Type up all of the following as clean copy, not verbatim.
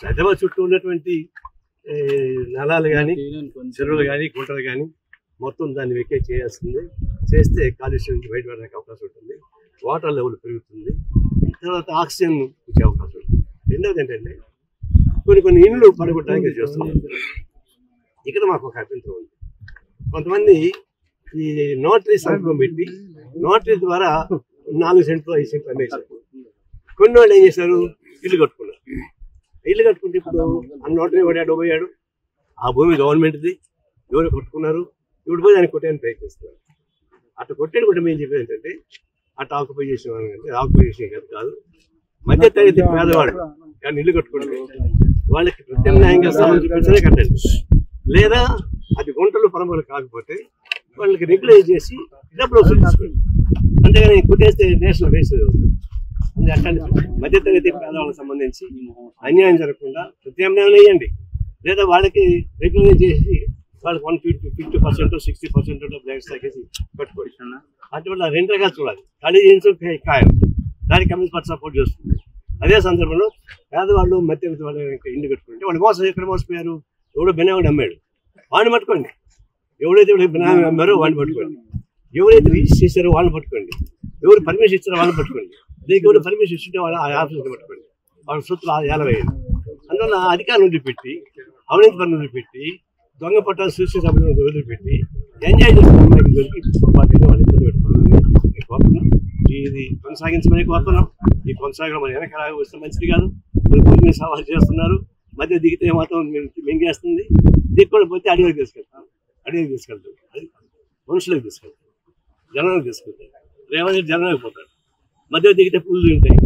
హైదరాబాద్ చుట్టూ ఉన్నటువంటి నలాలు కానీ చెరువులు కానీ గుంటలు కానీ మొత్తం దాన్ని వెకేట్ చేయాల్సింది. చేస్తే కాలుష్యం నుంచి బయటపడడానికి అవకాశం ఉంటుంది, వాటర్ లెవెల్ పెరుగుతుంది, తర్వాత ఆక్సిజన్ వచ్చే అవకాశం ఉంటుంది. రెండవది ఏంటంటే కొన్ని ఇండ్లు పడగొట్టడానికి చేస్తున్నారు. ఇక్కడ మాకు ఒక అభ్యంతరం ఉంది. కొంతమంది ఈ నోటరీ సంతకం పెట్టి నోటరీ ద్వారా 4 సెంట్లు 5 సెంట్లు అమ్మేశారు. కొన్ని వాళ్ళు ఏం చేశారు, ఇల్లు కట్టుకున్నారు. ఇల్లు కట్టుకుంటే ఇప్పుడు ఆ నోటరీ వాడాడు పోయాడు, ఆ భూమి గవర్నమెంట్ది, ఎవరు కట్టుకున్నారు, ఇప్పుడు పోయి దాన్ని కొట్టేయడానికి ప్రయత్నిస్తున్నారు. అట్లా కొట్టేది కూడా మేము చెప్పేది ఏంటంటే అట్లా ఆక్యుపై చేసిన కాదు, మధ్య తరగతి పేదవాళ్ళు కానీ ఇల్లు కట్టుకుంటే వాళ్ళకి ప్రత్యామ్నాయంగా స్థలం చూపించనే కట్టండి. లేదా అది గుంటలు పరమలు కాకపోతే వాళ్ళకి రెగ్యులైజ్ చేసి డబ్బులు వసూలు తీసుకోండి. అంతేగాని కొట్టేస్తే నేషనల్ వేస్ట్ అవుతుంది. అట్లాంటి మధ్యతరగతి పేదవాళ్ళకి సంబంధించి అన్యాయం జరగకుండా ప్రత్యామ్నాయం వేయండి. లేదా వాళ్ళకి రెగ్యులైజ్ చేసి వాళ్ళకి 50% 60% డబ్బులు ఎక్స్ట్రా చేసి కట్టుకోండి. అటువంటి 2 రకాలు చూడాలి. ఖాళీ చేయించడం ఖాయం, దానికి కమ్యూనిస్ట్ సపోర్ట్ చేస్తుంది. అదే సందర్భంలో పేదవాళ్ళు మధ్యతరగతి వాళ్ళు ఇంటి కట్టుకుంటే వాళ్ళు మోసం ఎక్కడ మోసపోయారు, ఎవడో బెనామీ అమ్మాడు వాడిని పట్టుకోండి, ఎవడైతే బెనామీ అమ్మారో వాడిని పట్టుకోండి, ఎవరైతే రిజిస్టర్ చేశారో వాళ్ళని పట్టుకోండి, ఎవరు పర్మిషన్ ఇచ్చారో వాళ్ళని పట్టుకోండి, దీనికి ఎవరు పర్మిషన్ ఇస్తుంటే వాళ్ళ ఆఫీసులు పట్టుకోండి, వాళ్ళ సొత్తులు ఏలవేయండి. అందువల్ల అధికారులు వదిలిపెట్టి అవినీతి పనులు వదిలిపెట్టి దొంగ పట్టాలు సృష్టి సభ్యులు వదిలిపెట్టి ఎంజాయ్ చేస్తున్న అమ్మాయికి దొరికి వాళ్ళు ఇబ్బంది పెట్టుకోవాలని కోరుతున్నాం. ఇది కొనసాగించమని కోరుతున్నాం. ఈ కొనసాగడం మన వెనక వస్తే మంచిది కాదు. మీరు సవాల్ చేస్తున్నారు, మధ్య దిగితే మాత్రం మింగేస్తుంది, దిక్కుని పోతే అడవికి తీసుకెళ్తాం, అది మనుషులకు తీసుకెళ్తాం, జనాలకు తీసుకెళ్తాం. రేవంత్ రెడ్డి జనంలోకి పోతాడు, మధ్య దిగితే పుల్లు ఉంటాయి.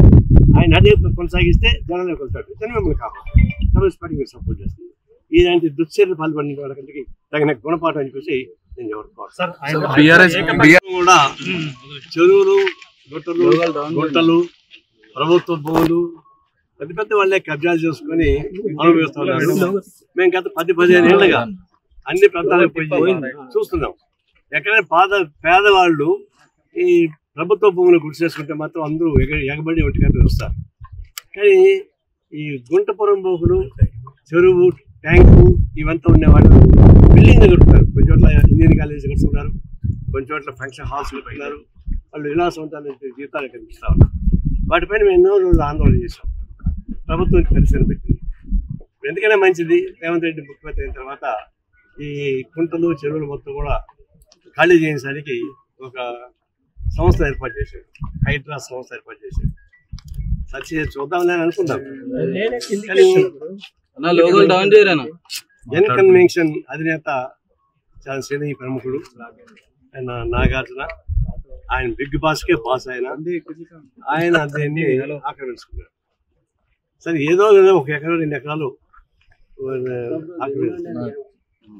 ఆయన అదే కొనసాగిస్తే జనంలోకి వెళ్తాడు. దాన్ని మిమ్మల్ని కాపాడు కమ్యూనిస్ట్ పార్టీ మీరు సపోర్ట్ చేస్తుంది. ఇలాంటి దుశ్చర్యలు పాల్పడిన వాళ్ళకంటే తగిన గుణపాఠం అని చూసి నేను ఎవరు కూడా చెరువులు గుంటలు ప్రభుత్వ భూములు పెద్ద పెద్ద వాళ్ళే కబ్జాలు చేసుకుని అనుభవిస్తున్నారు. మేము గత 10-15 ఏళ్ళుగా అన్ని ప్రాంతాలకు పోయి చూస్తున్నాం. ఎక్కడైనా పేదవాళ్ళు ఈ ప్రభుత్వ భూములు గుర్తు చేసుకుంటే మాత్రం అందరూ ఎగబడి ఒంటిగంటలు వస్తారు. కానీ ఈ గుంటపురం భూములు, చెరువు, ట్యాంకు ఇవంతా ఉండేవాళ్ళు బిల్డింగ్ కట్టుకున్నారు. కొన్ని చోట్ల ఇంజనీరింగ్ కాలేజీ కట్టుకున్నారు, కొన్ని చోట్ల ఫంక్షన్ హాల్స్ కట్టుకున్నారు. వాళ్ళు విలాసవంతాలు జీవితాలు కనిపిస్తూ ఉన్నారు. వాటిపైన మేము ఎన్నో రోజులు ఆందోళన చేశాం. ప్రభుత్వం పరిశీలన పెట్టింది. ఎందుకైనా మంచిది, రేవంత్ రెడ్డి ముఖ్యమంత్రి అయిన తర్వాత ఈ కుంటలు చెరువులు మొత్తం కూడా ఖాళీ చేయడానికి ఒక సంస్థ ఏర్పాటు చేశారు, హైడ్రా సంస్థ ఏర్పాటు చేశారు. సత్య చూద్దామని అనుకున్నాం. ఎన్ కన్వెన్షన్ అధినేత చాలా శ్రేణి ప్రముఖుడు ఆయన నాగార్జున, ఆయన బిగ్ బాస్కే బాస్ ఆయన దీన్ని ఆక్రమించుకున్నాడు. సరే ఏదో ఒక ఎకరం 2 ఎకరాలు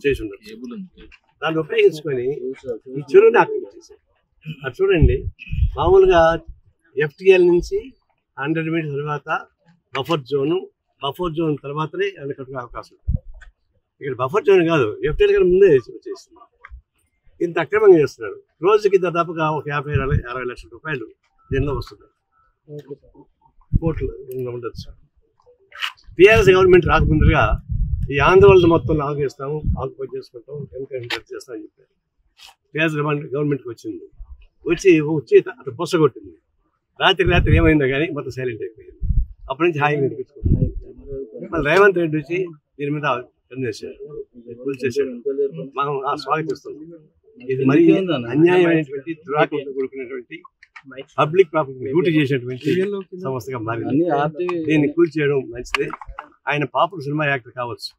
చేసి ఉండొచ్చు, దాన్ని ఉపయోగించుకొని ఈ చెరువుని ఆక్రమించేసారు. అది చూడండి, మామూలుగా FTL నుంచి 100 మీటర్స్ తర్వాత బఫర్ జోన్ తర్వాతనే అది కట్టుకునే అవకాశం ఉంది. ఇక్కడ బఫర్ జోన్ కాదు, FTL కన్నా ముందే వచ్చేస్తుంది. ఇంత అక్రమంగా చేస్తున్నారు. రోజుకి దాదాపుగా ఒక 50-60 లక్షల రూపాయలు దీనిలో వస్తున్నారు, కోట్లు ఉండొచ్చు. టీఆర్ఎస్ గవర్నమెంట్ రాకముందుగా ఈ ఆంధ్రవల్లి మొత్తం ఆక్యుపై చేసుకుంటాం, ఎన్కరేజ్ చేస్తామని చెప్పారు. టీఆర్ఎస్ గవర్నమెంట్కి వచ్చి అటు బొస్స కొట్టింది. రాత్రి ఏమైందో కానీ మొత్తం సైలెంట్ అయిపోయింది. అప్పటి నుంచి హాయిగా వినిపించుకుంటాం. మళ్ళీ రేవంత్ రెడ్డి వచ్చి దీని మీద కూల్చేశాడు. మనం స్వాగతిస్తున్నాం. ఇది మరి అన్యాయమైనటువంటి దురాక్రమణతో కూడుకున్నటువంటి పబ్లిక్ ప్రాపర్టీ డ్యూటీ చేసినటువంటి సంస్థగా మారింది. దీన్ని కూల్చేయడం మంచిదే. ఆయన పాపులర్ సినిమా యాక్టర్ కావచ్చు,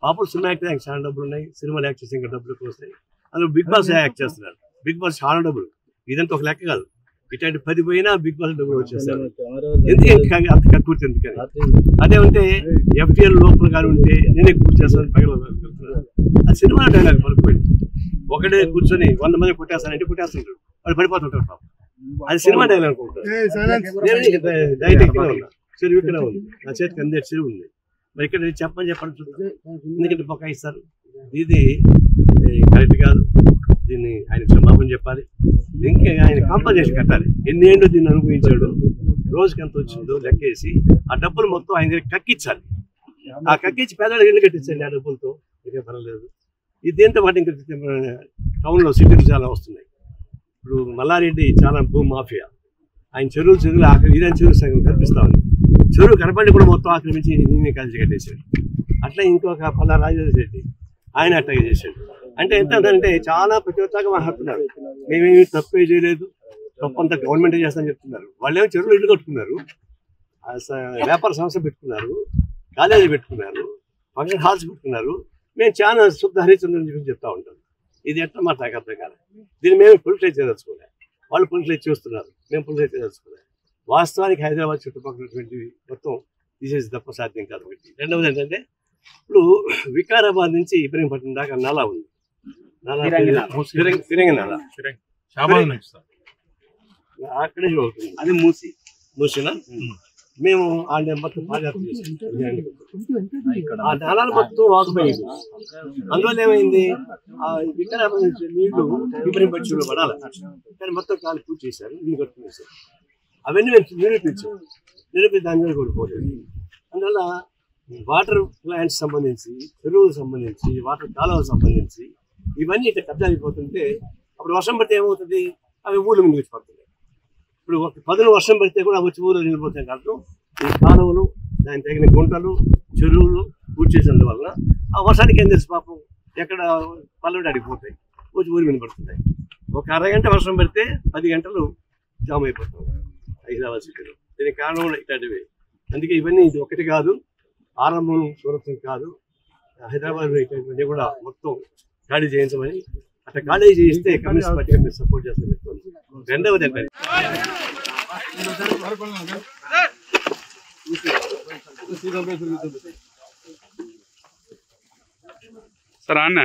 పాపులర్ సినిమా యాక్టర్ ఆయనకు చాలా డబ్బులు ఉన్నాయి, సినిమాలు యాక్ట్ చేసి ఇంకా డబ్బులు వస్తాయి. అందులో బిగ్ బాస్ యాక్ట్ చేస్తున్నారు. బిగ్ బాస్ చాలా డబ్బులు, ఇదంతా ఒక లెక్క కాదు. ఇట్లాంటి 10 పోయినా బిగ్ బాస్ డబ్బులు వచ్చేస్తారు. ఎందుకు అంత కక్కుర్తి ఎందుకని? అదే ఉంటే FTL లోపల కానీ ఉంటే నేనే కూర్చేస్తాను పగల. అది సినిమా డైలాగ్ పలుకుపోయింది. ఒకటే కూర్చొని 100 మంది కొట్టేస్తానంటే కొట్టేస్తుంటారు, వాళ్ళు పడిపోతుంటారు పాపం. అది సినిమా డైలాగ్ అనుకుంటారు. డైరెక్ట్ ఇక్కడే ఉన్నా, చెరువు ఇక్కడే ఉంది, నా చేతికి అందే చెరువు ఉంది. మరి ఇక్కడ చెప్పండి చూడండి, ఎందుకంటే బొక్కాయిస్తారు. ఇది కరెక్ట్ కాదు. దీన్ని ఆయన క్షమాపణ చెప్పాలి. ఇంకా ఆయన కాంపన్సేషన్ కట్టాలి. ఎన్నేళ్ళు దీన్ని అనుభవించాడు, రోజుకి ఎంత వచ్చిందో లెక్కేసి ఆ డబ్బులు మొత్తం ఆయన దగ్గర కక్కించాలి. ఆ కక్కించి పేదవాళ్ళకి ఇల్లు కట్టించండి ఆ డబ్బులతో, ఇదే పర్వాలేదు. ఇది దీంతో పాటు ఇంకా టౌన్లో సిటీలు చాలా వస్తున్నాయి. ఇప్పుడు మల్లారెడ్డి చాలా భూమి మాఫియా, ఆయన చెరువులు ఇదే చెరువు సగం కనిపిస్తా ఉంది. చెరువు కనపడి కూడా మొత్తం ఆక్రమించి నేనే కలిసి కట్టేశాడు. అట్లా ఇంకొక పల్లా రాజేశ్వర రెడ్డి ఆయన అట్లాగే చేశాడు. అంటే ఎంత అంటే చాలా ప్రతివత్తాగా మాట్లాడుతున్నారు, మేమేమి తప్పే చేయలేదు, తప్పంతా గవర్నమెంట్ చేస్తామని చెప్తున్నారు. వాళ్ళేమో చెరువులు ఇల్లు కట్టుకున్నారు, వ్యాపార సంస్థ పెట్టుకున్నారు, కాలేజీ పెట్టుకున్నారు, ఫంక్షన్ హాల్స్ పెట్టుకున్నారు. మేము చాలా శుద్ధ హరిచంద్రుని గురించి చెప్తా ఉంటాం. ఇది ఎట్లా మా నాకు అర్థం కాదు. దీన్ని మేము పొలిటిలైజ్ చేయదలుచుకోలే, వాళ్ళు పొలిటిలైజ్ చేస్తున్నారు, మేము పొలిటిలైజ్ చేయదలుచుకోలే. వాస్తవానికి హైదరాబాద్ చుట్టుపక్కలటువంటివి మొత్తం తీసేసి తప్ప సాధ్యం కాదు. ఒకటి. రెండవది ఏంటంటే ఇప్పుడు వికారాబాద్ నుంచి ఇబ్రహీంపట్నం దాకా నలా ఉంది, ఫిరంగి నలా అక్కడే అవుతుంది, అది మూసినా మేము ఆ మొత్తం పాదయాత్ర చేసాం. ఆ నాళాలు మొత్తం వాకుపోయింది. అందువల్ల ఏమైంది, ఆ వికారాబాద్ నుంచి నీళ్లు ఇబ్రహీంపట్నంలో పడాలి, కానీ మొత్తం కాలు పూర్తి చేశారు, ఇల్లు కట్టుకునేసారు. అవన్నీ మేము నిరూపించి దాని మీద కోల్పోలేదు. అందువల్ల వాటర్ ప్లాంట్స్ సంబంధించి, చెరువులకు సంబంధించి, వాటర్ కాలువలకు సంబంధించి ఇవన్నీ ఇట్లా కబ్జా అయిపోతుంటే అప్పుడు వర్షం పడితే ఏమవుతుంది, అవి ఊళ్ళో ముందు వచ్చి పడుతుంది. ఇప్పుడు ఒక 10 వర్షం పడితే కూడా వచ్చి ఊళ్ళో నిలిపోతాయి. కాబట్టి ఈ కాలువలు, దాని తగిన గుంటలు, చెరువులు పూర్తి చేసినందువల్ల ఆ వర్షానికి ఏం తెలుసు పాపం, ఎక్కడ పల్లెడు అడిగిపోతాయి, వచ్చి ఊరి మీద పడుతున్నాయి. ఒక అరగంట వర్షం పడితే 10 గంటలు జామ్ అయిపోతాం హైదరాబాద్ సిటీలో. దీనికి కారణం ఇట్లాంటివి. అందుకే ఇవన్నీ ఇది ఒకటి కాదు, ఆరంభం సూరత్వం కాదు, హైదరాబాద్ ఇటువంటివి కూడా మొత్తం ఖాళీ చేయించమని, అట్లా ఖాళీ చేయిస్తే కమ్యూనిస్ట్ పార్టీగా మీరు సపోర్ట్ చేస్తామని చెప్తాను. రెండవది అంటే సార్ అన్న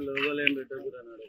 లోగోలు ఏం పెట్టకురా నాడు.